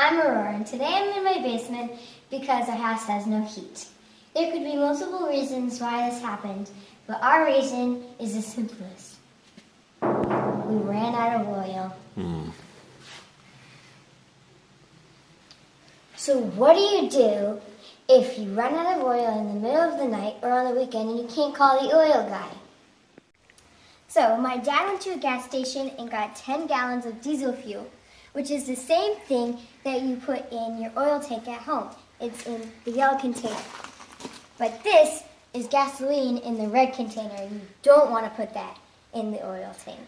I'm Aurora, and today I'm in my basement because our house has no heat. There could be multiple reasons why this happened, but our reason is the simplest. We ran out of oil. So what do you do if you run out of oil in the middle of the night or on the weekend and you can't call the oil guy? So my dad went to a gas station and got 10 gallons of diesel fuel, which is the same thing that you put in your oil tank at home. It's in the yellow container. But this is gasoline in the red container. You don't want to put that in the oil tank.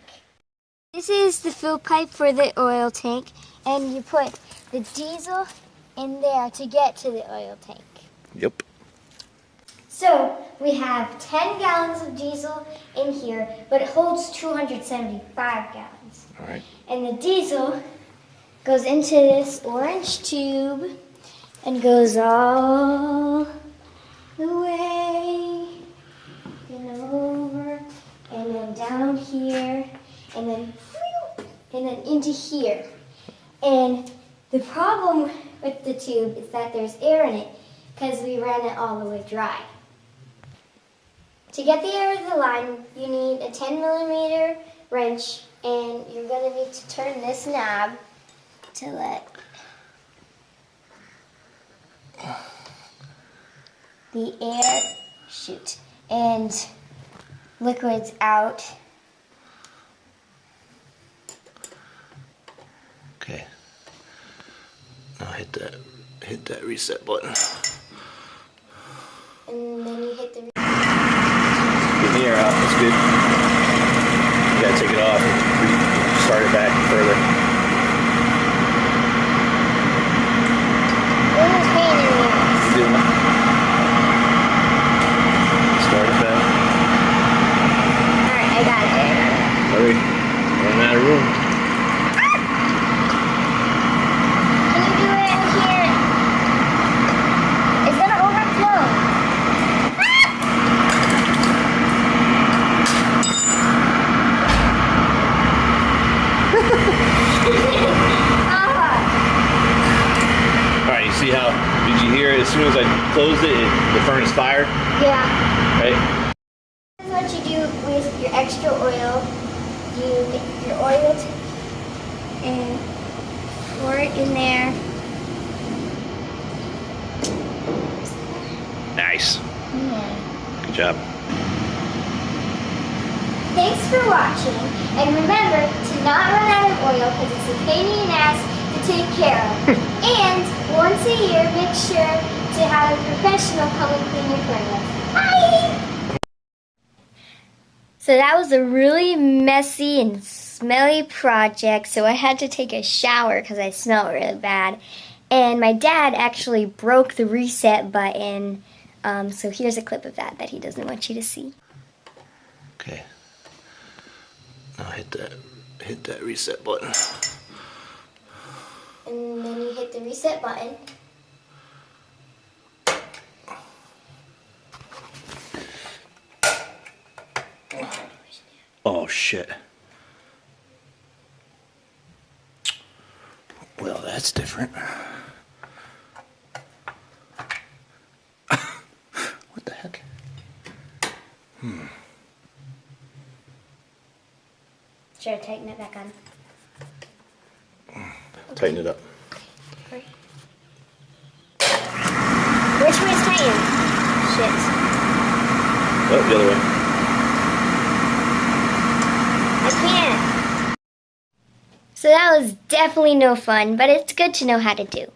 This is the fill pipe for the oil tank, and you put the diesel in there to get to the oil tank. Yep. So we have 10 gallons of diesel in here, but it holds 275 gallons. All right. And the diesel goes into this orange tube and goes all the way and over and then down here and then into here. And the problem with the tube is that there's air in it because we ran it all the way dry. To get the air of the line, you need a 10mm wrench, and you're going to need to turn this knob to let the air shoot and liquids out. Okay. Now hit that reset button. And then you hit the Get the air out. That's good. You gotta take it off and start it back further. pain in the ass. Doing it. Start it back. Alright, I got it. Hurry. Running out of room. Can you do it in here? It's gonna overflow. Alright, you see how, did you hear it? As soon as I closed it, the furnace fired? Yeah. Right? This is what you do with your extra oil. You get your oil and pour it in there. Nice. Yeah. Good job. Thanks for watching, and remember to not run out of oil because it's a pain in the ass to take care of. And once a year, make sure to have a professional come and clean your furnace. Bye! So that was a really messy and smelly project, so I had to take a shower because I smelled really bad. And my dad actually broke the reset button, so here's a clip of that he doesn't want you to see. Okay. Now hit that reset button. And then you hit the reset button. Oh shit. Well, that's different. What the heck? Should I tighten it back on? Tighten it up. Okay. Which way's tighten? Shit. Oh, the other way. I can't. So that was definitely no fun, but it's good to know how to do.